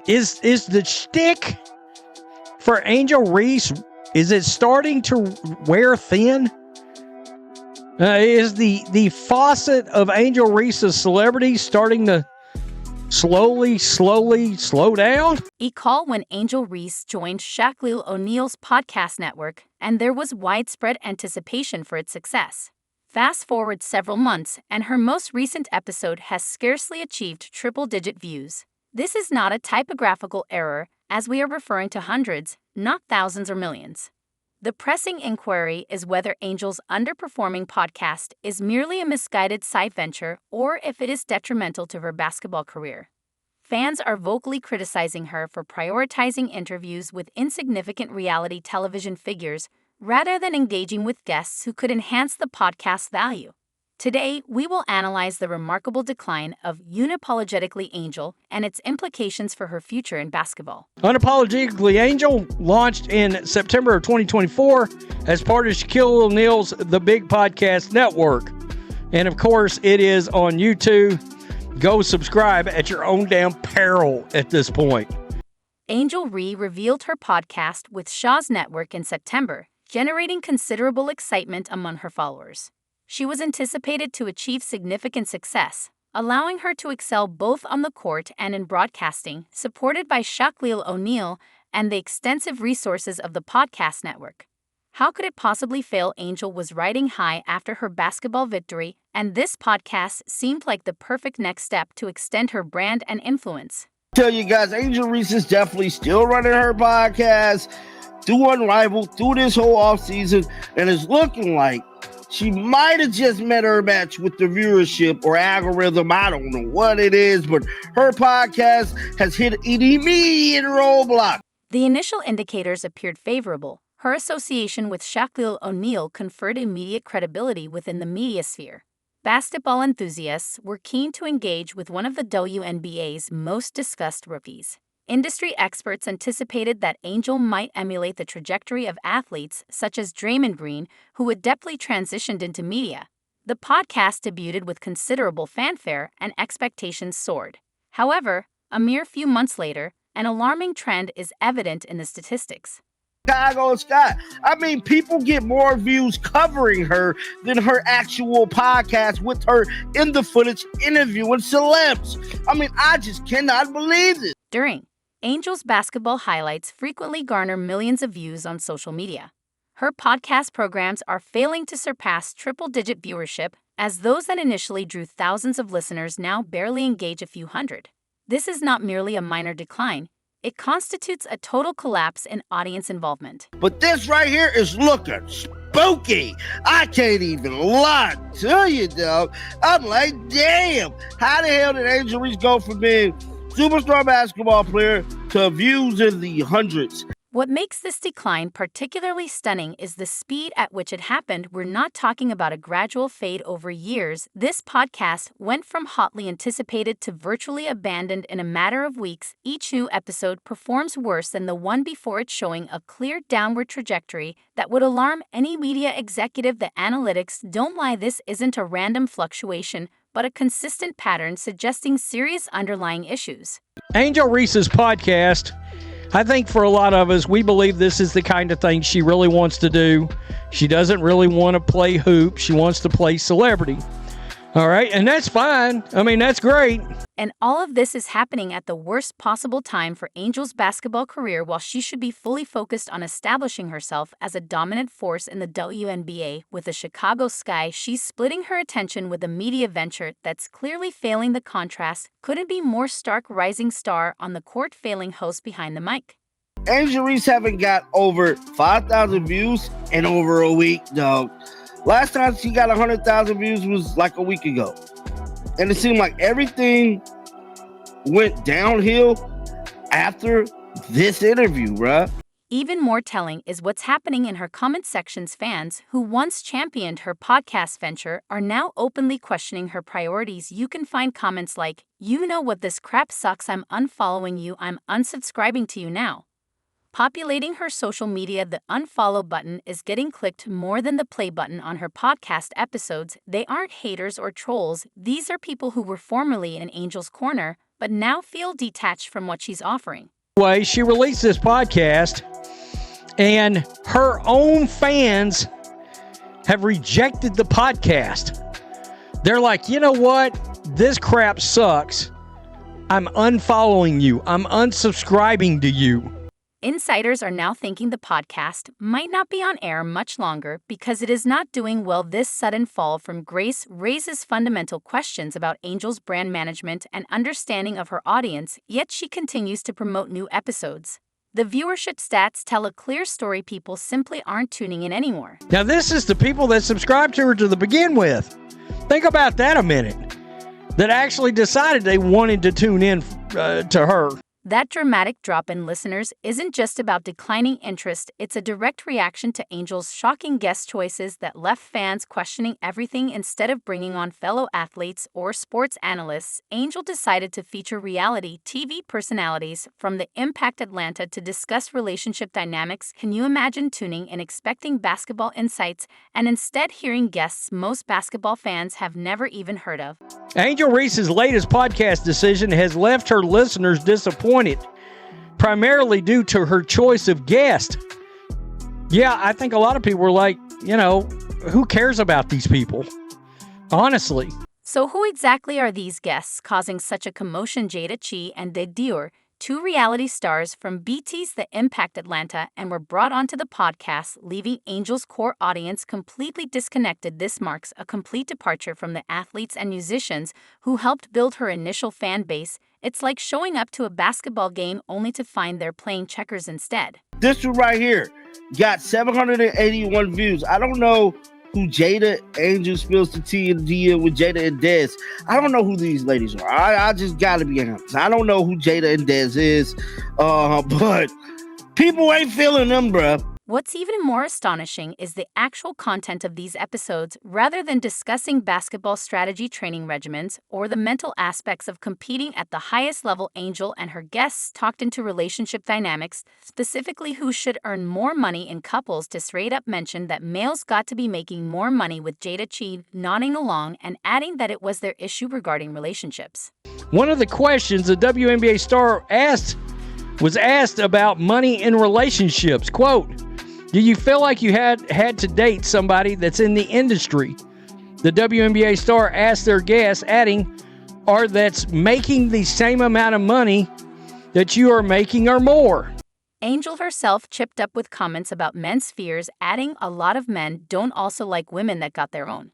Is the shtick for Angel Reese, is it starting to wear thin? Is the faucet of Angel Reese's celebrity starting to slowly slow down? Recall when Angel Reese joined Shaquille O'Neal's podcast network, and there was widespread anticipation for its success. Fast forward several months, and her most recent episode has scarcely achieved triple-digit views. This is not a typographical error, as we are referring to hundreds, not thousands or millions. The pressing inquiry is whether Angel's underperforming podcast is merely a misguided side venture or if it is detrimental to her basketball career. Fans are vocally criticizing her for prioritizing interviews with insignificant reality television figures rather than engaging with guests who could enhance the podcast's value. Today, we will analyze the remarkable decline of Unapologetically Angel and its implications for her future in basketball. Unapologetically Angel launched in September of 2024 as part of Shaquille O'Neal's The Big Podcast Network. And of course, it is on YouTube. Go subscribe at your own damn peril at this point. Angel Ree revealed her podcast with Shaw's network in September, generating considerable excitement among her followers. She was anticipated to achieve significant success, allowing her to excel both on the court and in broadcasting, supported by Shaquille O'Neal and the extensive resources of the podcast network. How could it possibly fail? Angel was riding high after her basketball victory, and this podcast seemed like the perfect next step to extend her brand and influence. Tell you guys, Angel Reese is definitely still running her podcast through Unrivaled through this whole offseason, and it's looking like she might have just met her match with the viewership or algorithm. I don't know what it is, but her podcast has hit an immediate roadblock. The initial indicators appeared favorable. Her association with Shaquille O'Neal conferred immediate credibility within the media sphere. Basketball enthusiasts were keen to engage with one of the WNBA's most discussed rookies. Industry experts anticipated that Angel might emulate the trajectory of athletes such as Draymond Green, who adeptly transitioned into media. The podcast debuted with considerable fanfare and expectations soared. However, a mere few months later, an alarming trend is evident in the statistics. Chicago Sky. I mean, people get more views covering her than her actual podcast with her in the footage interviewing celebs. I mean, I just cannot believe it. During Angel's basketball highlights frequently garner millions of views on social media. Her podcast programs are failing to surpass triple-digit viewership, as those that initially drew thousands of listeners now barely engage a few hundred. This is not merely a minor decline. It constitutes a total collapse in audience involvement. But this right here is looking spooky. I can't even lie to you, dog. I'm like, damn. How the hell did Angel Reese go from being superstar basketball player to views in the hundreds? What makes this decline particularly stunning is the speed at which it happened. We're not talking about a gradual fade over years. This podcast went from hotly anticipated to virtually abandoned in a matter of weeks. Each new episode performs worse than the one before it, showing a clear downward trajectory that would alarm any media executive. The analytics don't lie. This isn't a random fluctuation, but a consistent pattern suggesting serious underlying issues. Angel Reese's podcast, I think for a lot of us, we believe this is the kind of thing she really wants to do. She doesn't really want to play hoop. She wants to play celebrity. All right, and that's fine. I mean, that's great. And all of this is happening at the worst possible time for Angel's basketball career, while she should be fully focused on establishing herself as a dominant force in the WNBA. With the Chicago Sky, she's splitting her attention with a media venture that's clearly failing. The contrast couldn't be more stark. Rising star on the court, failing host behind the mic. Angel Reese haven't got over 5,000 views in over a week, dog. Last time she got 100,000 views was like a week ago. And it seemed like everything went downhill after this interview, bruh. Even more telling is what's happening in her comment sections. Fans who once championed her podcast venture are now openly questioning her priorities. You can find comments like, "You know what, this crap sucks, I'm unfollowing you, I'm unsubscribing to you now." Populating her social media, the unfollow button is getting clicked more than the play button on her podcast episodes. They aren't haters or trolls. These are people who were formerly in Angel's corner, but now feel detached from what she's offering. Anyway, she released this podcast, and her own fans have rejected the podcast. They're like, you know what? This crap sucks. I'm unfollowing you. I'm unsubscribing to you. Insiders are now thinking the podcast might not be on air much longer because it is not doing well. This sudden fall from grace raises fundamental questions about Angel's brand management and understanding of her audience, yet she continues to promote new episodes. The viewership stats tell a clear story. People simply aren't tuning in anymore. Now, this is the people that subscribed to her to the begin with. Think about that a minute. That actually decided they wanted to tune in to her. That dramatic drop in listeners isn't just about declining interest, it's a direct reaction to Angel's shocking guest choices that left fans questioning everything. Instead of bringing on fellow athletes or sports analysts, Angel decided to feature reality TV personalities from the Impact Atlanta to discuss relationship dynamics. Can you imagine tuning in expecting basketball insights and instead hearing guests most basketball fans have never even heard of? Angel Reese's latest podcast decision has left her listeners disappointed, primarily due to her choice of guest. Yeah, I think a lot of people were like, who cares about these people? Honestly. So who exactly are these guests causing such a commotion? Jada Chi and De Dior, two reality stars from BT's The Impact Atlanta, and were brought onto the podcast, leaving Angel's core audience completely disconnected. This marks a complete departure from the athletes and musicians who helped build her initial fan base. It's like showing up to a basketball game only to find they're playing checkers instead. This one right here got 781 views. I don't know who Jada Angel spills the tea and D with Jada and Dez. I don't know who these ladies are. I just gotta be honest. I don't know who Jada and Dez is, but people ain't feeling them, bruh. What's even more astonishing is the actual content of these episodes. Rather than discussing basketball strategy training regimens or the mental aspects of competing at the highest level, Angel and her guests talked into relationship dynamics, specifically who should earn more money in couples. To straight up mention that males got to be making more money, with Jada Chi nodding along and adding that it was their issue regarding relationships. One of the questions the WNBA star was asked about money in relationships. Quote, do you feel like you had to date somebody that's in the industry? The WNBA star asked their guests, adding, or that's making the same amount of money that you are making or more. Angel herself chipped up with comments about men's fears, adding a lot of men don't also like women that got their own.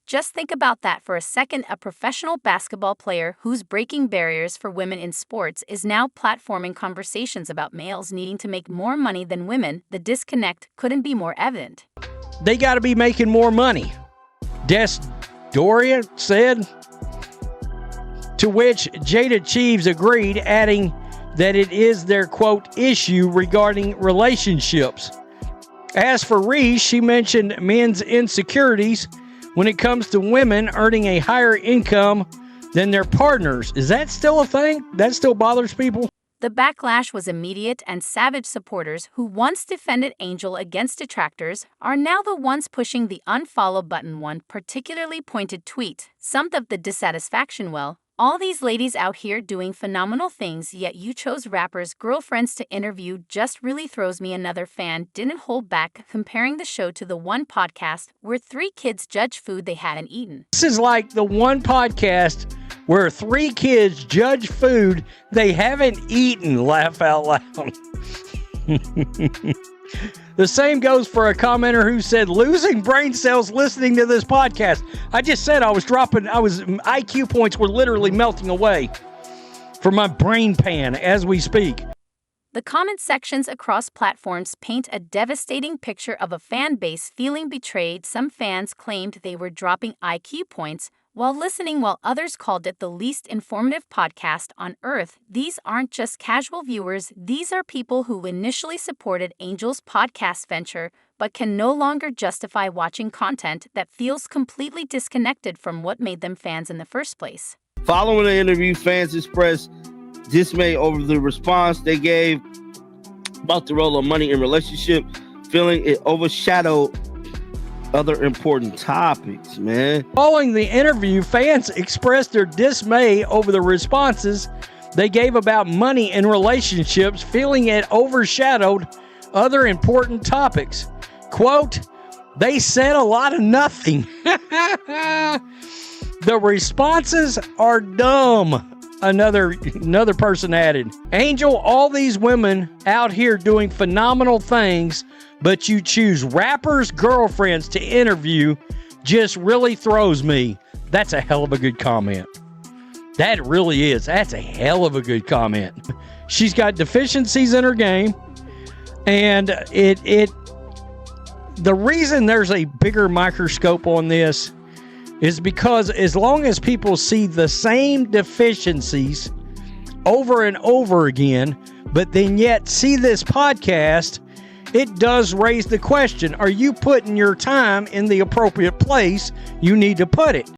Just think about that for a second. A professional basketball player who's breaking barriers for women in sports is now platforming conversations about males needing to make more money than women. The disconnect couldn't be more evident. They got to be making more money, Des Doria said, to which Jada Cheeves agreed, adding that it is their, quote, issue regarding relationships. As for Reese, she mentioned men's insecurities when it comes to women earning a higher income than their partners. Is that still a thing? That still bothers people? The backlash was immediate, and savage supporters who once defended Angel against detractors are now the ones pushing the unfollow button. One particularly pointed tweet summed up the dissatisfaction well. All these ladies out here doing phenomenal things, yet you chose rappers' girlfriends to interview. Just really throws me. Another fan didn't hold back, comparing the show to the one podcast where 3 kids judge food they hadn't eaten. This is like the one podcast where 3 kids judge food they haven't eaten. Laugh out loud. The same goes for a commenter who said, losing brain cells listening to this podcast. I just said IQ points were literally melting away from my brain pan as we speak. The comment sections across platforms paint a devastating picture of a fan base feeling betrayed. Some fans claimed they were dropping IQ points while listening, while others called it the least informative podcast on earth. These aren't just casual viewers, these are people who initially supported Angel's podcast venture, but can no longer justify watching content that feels completely disconnected from what made them fans in the first place. Following the interview, fans expressed dismay over the response they gave about the role of money in relationship, feeling it overshadowed other important topics, man. Following the interview, fans expressed their dismay over the responses they gave about money and relationships, feeling it overshadowed other important topics. Quote, they said a lot of nothing. The responses are dumb. Another person added. Angel, all these women out here doing phenomenal things, but you choose rappers' girlfriends to interview just really throws me. That's a hell of a good comment. That really is. That's a hell of a good comment. She's got deficiencies in her game, and the reason there's a bigger microscope on this is because as long as people see the same deficiencies over and over again, but then yet see this podcast, it does raise the question, are you putting your time in the appropriate place you need to put it?